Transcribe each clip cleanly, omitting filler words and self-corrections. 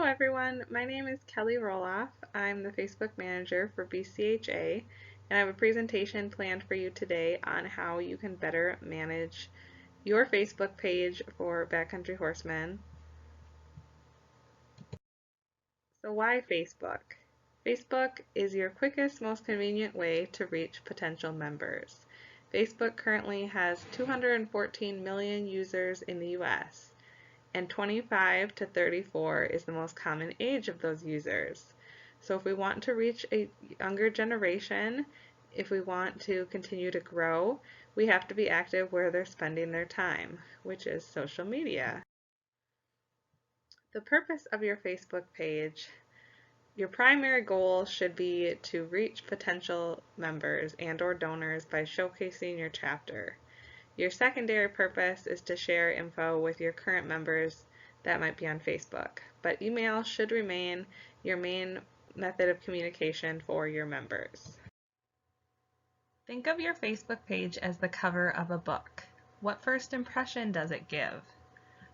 everyone, my name is Kelly Roloff. I'm the Facebook manager for BCHA, and I have a presentation planned for you today on how you can better manage your Facebook page for backcountry horsemen. So why Facebook? Facebook is your quickest, most convenient way to reach potential members. Facebook currently has 214 million users in the US. And 25 to 34 is the most common age of those users. So if we want to reach a younger generation, if we want to continue to grow, we have to be active where they're spending their time, which is social media. The purpose of your Facebook page, your primary goal should be to reach potential members and/or donors by showcasing your chapter. Your secondary purpose is to share info with your current members that might be on Facebook, but email should remain your main method of communication for your members. Think of your Facebook page as the cover of a book. What first impression does it give?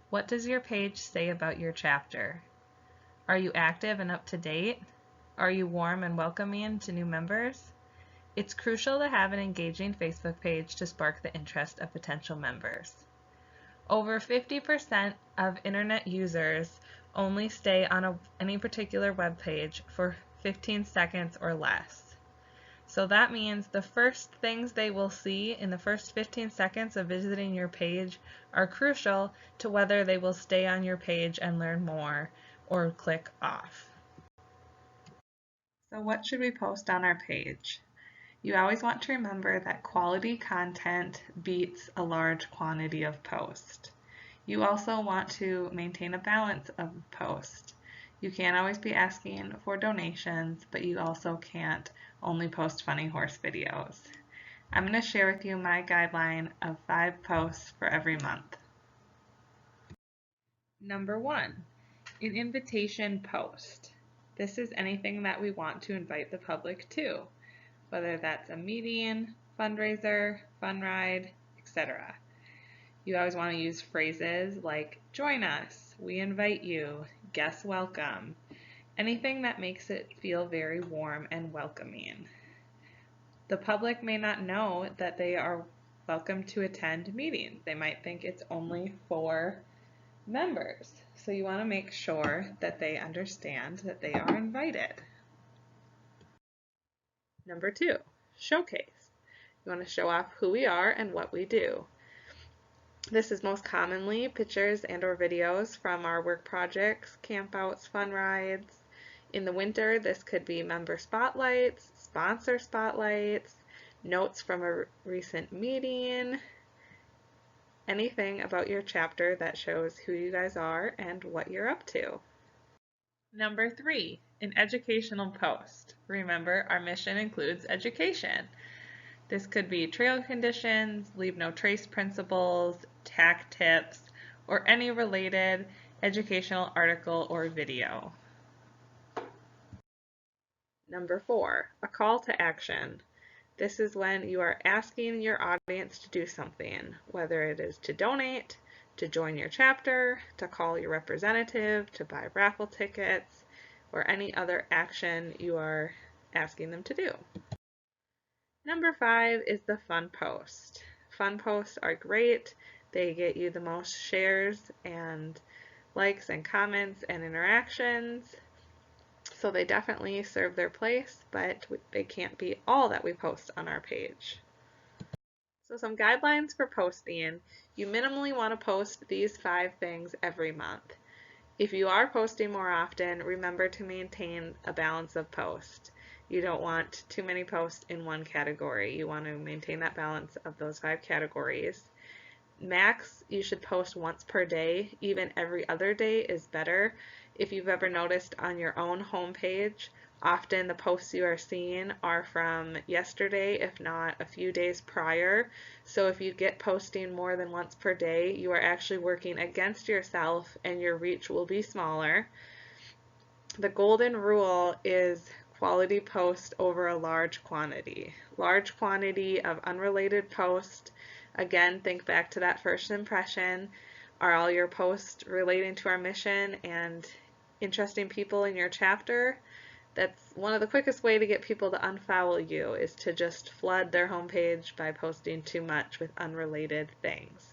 What does your page say about your chapter? Are you active and up to date? Are you warm and welcoming to new members? It's crucial to have an engaging Facebook page to spark the interest of potential members. Over 50% of internet users only stay on any particular web page for 15 seconds or less. So that means the first things they will see in the first 15 seconds of visiting your page are crucial to whether they will stay on your page and learn more or click off. So what should we post on our page? You always want to remember that quality content beats a large quantity of post. You also want to maintain a balance of post. You can't always be asking for donations, but you also can't only post funny horse videos. I'm going to share with you my guideline of 5 posts for every month. Number 1, an invitation post. This is anything that we want to invite the public to, whether that's a meeting, fundraiser, fun ride, etc. You always want to use phrases like join us, we invite you, guests welcome, anything that makes it feel very warm and welcoming. The public may not know that they are welcome to attend meetings. They might think it's only for members. So you want to make sure that they understand that they are invited. Number 2, showcase. You want to show off who we are and what we do. This is most commonly pictures and or videos from our work projects, campouts, fun rides. In the winter, this could be member spotlights, sponsor spotlights, notes from a recent meeting, anything about your chapter that shows who you guys are and what you're up to. Number 3, an educational post. Remember, our mission includes education. This could be trail conditions, leave no trace principles, tack tips, or any related educational article or video. Number 4, a call to action. This is when you are asking your audience to do something, whether it is to donate, to join your chapter, to call your representative, to buy raffle tickets, or any other action you are asking them to do. Number 5 is the fun post. Fun posts are great. They get you the most shares and likes and comments and interactions. So they definitely serve their place, but they can't be all that we post on our page. So some guidelines for posting. You minimally want to post these 5 things every month. If you are posting more often, remember to maintain a balance of post. You don't want too many posts in one category. You want to maintain that balance of those 5 categories. Max, you should post once per day. Even every other day is better. If you've ever noticed on your own homepage, often the posts you are seeing are from yesterday, if not a few days prior. So if you get posting more than once per day, you are actually working against yourself and your reach will be smaller. The golden rule is quality post over a large quantity. Large quantity of unrelated posts. Again, think back to that first impression. Are all your posts relating to our mission and interesting people in your chapter, that's one of the quickest way to get people to unfollow you is to just flood their homepage by posting too much with unrelated things.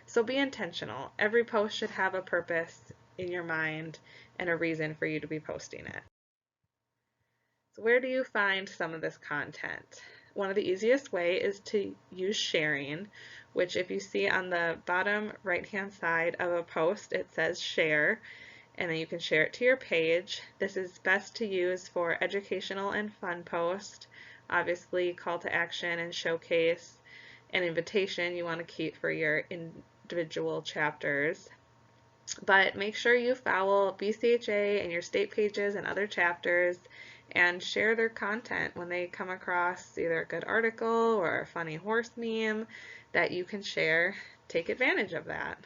So be intentional. Every post should have a purpose in your mind and a reason for you to be posting it. So where do you find some of this content? One of the easiest way is to use sharing, which if you see on the bottom right-hand side of a post, it says share, and then you can share it to your page. This is best to use for educational and fun posts. Obviously, call to action and showcase and invitation you want to keep for your individual chapters. But make sure you follow BCHA and your state pages and other chapters and share their content when they come across either a good article or a funny horse meme that you can share. Take advantage of that.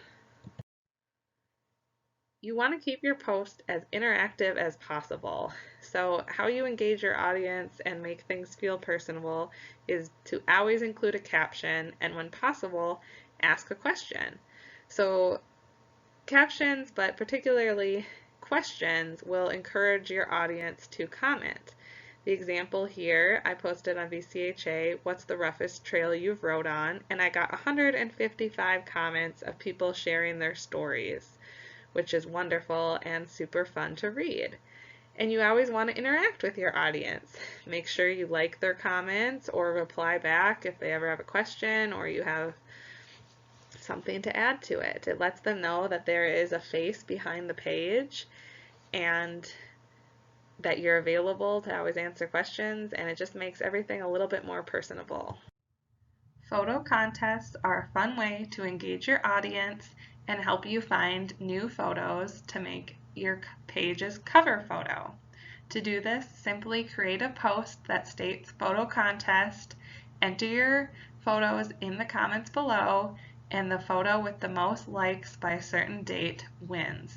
You want to keep your post as interactive as possible. So how you engage your audience and make things feel personable is to always include a caption and when possible, ask a question. So captions, but particularly questions, will encourage your audience to comment. The example here, I posted on BCHA, what's the roughest trail you've rode on? And I got 155 comments of people sharing their stories, which is wonderful and super fun to read. And you always want to interact with your audience. Make sure you like their comments or reply back if they ever have a question or you have something to add to it. It lets them know that there is a face behind the page and that you're available to always answer questions, and it just makes everything a little bit more personable. Photo contests are a fun way to engage your audience and help you find new photos to make your page's cover photo. To do this, simply create a post that states photo contest, enter your photos in the comments below, and the photo with the most likes by a certain date wins.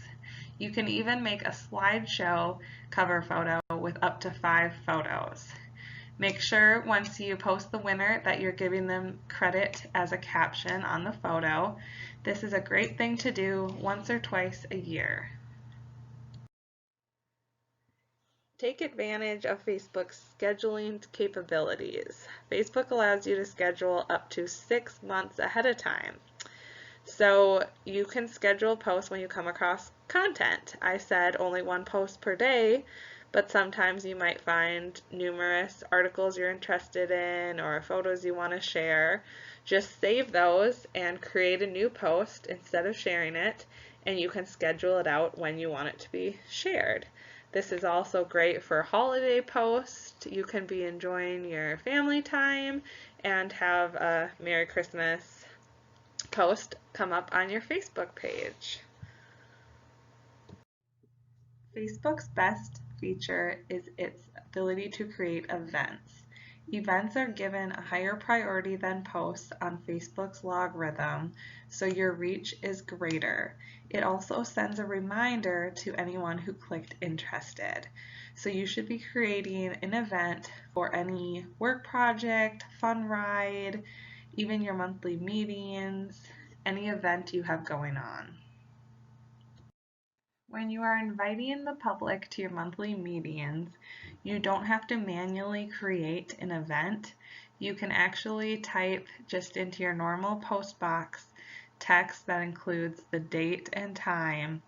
You can even make a slideshow cover photo with up to 5 photos. Make sure once you post the winner that you're giving them credit as a caption on the photo. This is a great thing to do once or twice a year. Take advantage of Facebook's scheduling capabilities. Facebook allows you to schedule up to 6 months ahead of time. So you can schedule posts when you come across content. I said only 1 post per day, but sometimes you might find numerous articles you're interested in or photos you want to share. Just save those and create a new post instead of sharing it, and you can schedule it out when you want it to be shared. This is also great for holiday posts. You can be enjoying your family time and have a Merry Christmas post come up on your Facebook page. Facebook's best feature is its ability to create events. Events are given a higher priority than posts on Facebook's logarithm, so your reach is greater. It also sends a reminder to anyone who clicked interested. So you should be creating an event for any work project, fun ride, even your monthly meetings, any event you have going on. When you are inviting the public to your monthly meetings, you don't have to manually create an event. You can actually type just into your normal post box text that includes the date and time,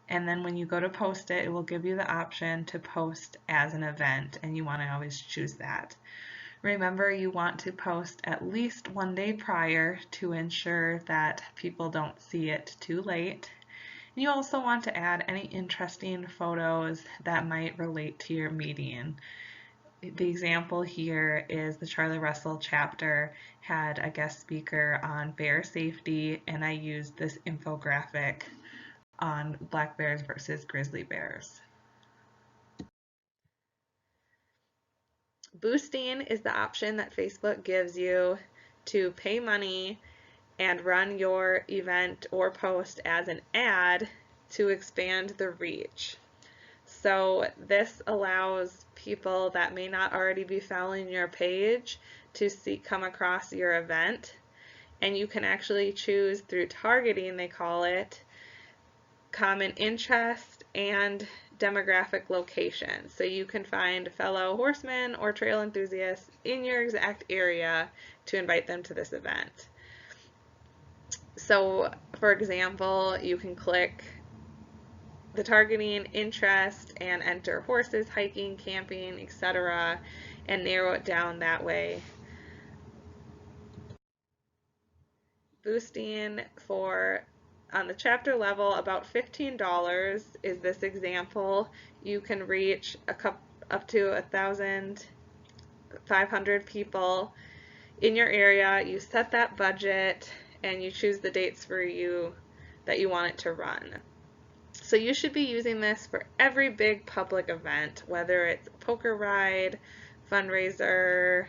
and then when you go to post it, it will give you the option to post as an event, and you want to always choose that. Remember, you want to post at least 1 day prior to ensure that people don't see it too late. You also want to add any interesting photos that might relate to your meeting. The example here is the Charlie Russell chapter had a guest speaker on bear safety, and I used this infographic on black bears versus grizzly bears. Boosting is the option that Facebook gives you to pay money and run your event or post as an ad to expand the reach. So this allows people that may not already be following your page to come across your event, and you can actually choose through targeting, they call it, common interest and demographic location. So you can find fellow horsemen or trail enthusiasts in your exact area to invite them to this event. So, for example, you can click the targeting interest and enter horses, hiking, camping, etc., and narrow it down that way. Boosting for on the chapter level about $15 is this example. You can reach up to 1,500 people in your area. You set that budget and you choose the dates for you that you want it to run. So you should be using this for every big public event, whether it's a poker ride, fundraiser,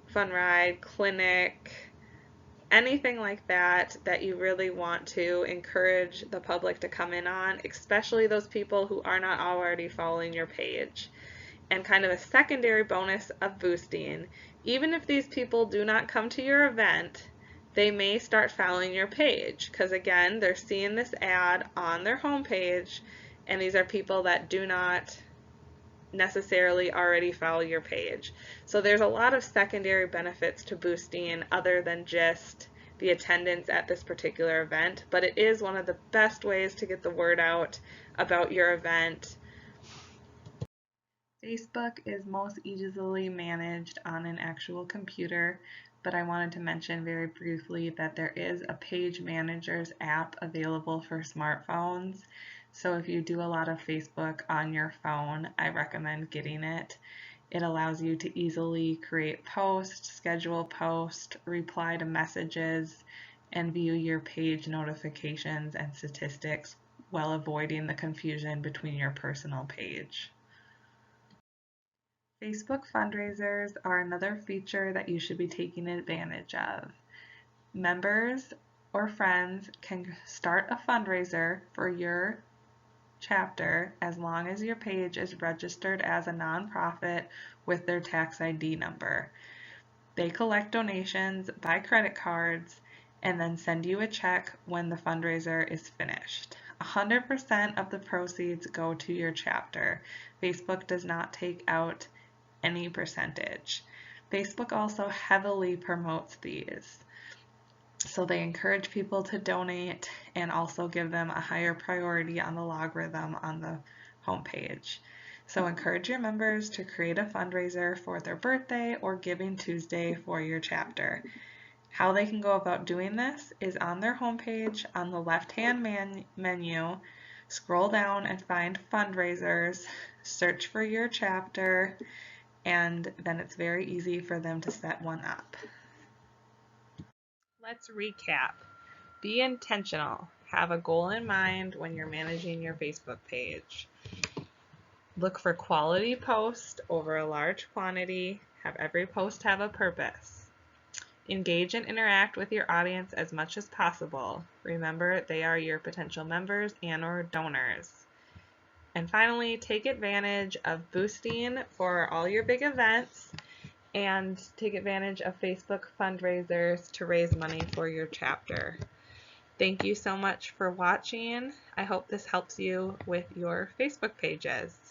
fun ride, clinic, anything like that that you really want to encourage the public to come in on, especially those people who are not already following your page. And kind of a secondary bonus of boosting, even if these people do not come to your event, they may start following your page because, again, they're seeing this ad on their homepage, and these are people that do not necessarily already follow your page. So there's a lot of secondary benefits to boosting other than just the attendance at this particular event, but it is one of the best ways to get the word out about your event. Facebook is most easily managed on an actual computer, but I wanted to mention very briefly that there is a Page Managers app available for smartphones. So if you do a lot of Facebook on your phone, I recommend getting it. It allows you to easily create posts, schedule posts, reply to messages, and view your page notifications and statistics while avoiding the confusion between your personal page. Facebook fundraisers are another feature that you should be taking advantage of. Members or friends can start a fundraiser for your chapter as long as your page is registered as a nonprofit with their tax ID number. They collect donations by credit cards and then send you a check when the fundraiser is finished. 100% of the proceeds go to your chapter. Facebook does not take out any percentage. Facebook also heavily promotes these. So they encourage people to donate and also give them a higher priority on the logarithm on the homepage. So encourage your members to create a fundraiser for their birthday or Giving Tuesday for your chapter. How they can go about doing this is on their homepage on the left-hand menu. Scroll down and find fundraisers, search for your chapter, and then it's very easy for them to set one up. Let's recap. Be intentional. Have a goal in mind when you're managing your Facebook page. Look for quality posts over a large quantity. Have every post have a purpose. Engage and interact with your audience as much as possible. Remember, they are your potential members and/or donors. And finally, take advantage of boosting for all your big events and take advantage of Facebook fundraisers to raise money for your chapter. Thank you so much for watching. I hope this helps you with your Facebook pages.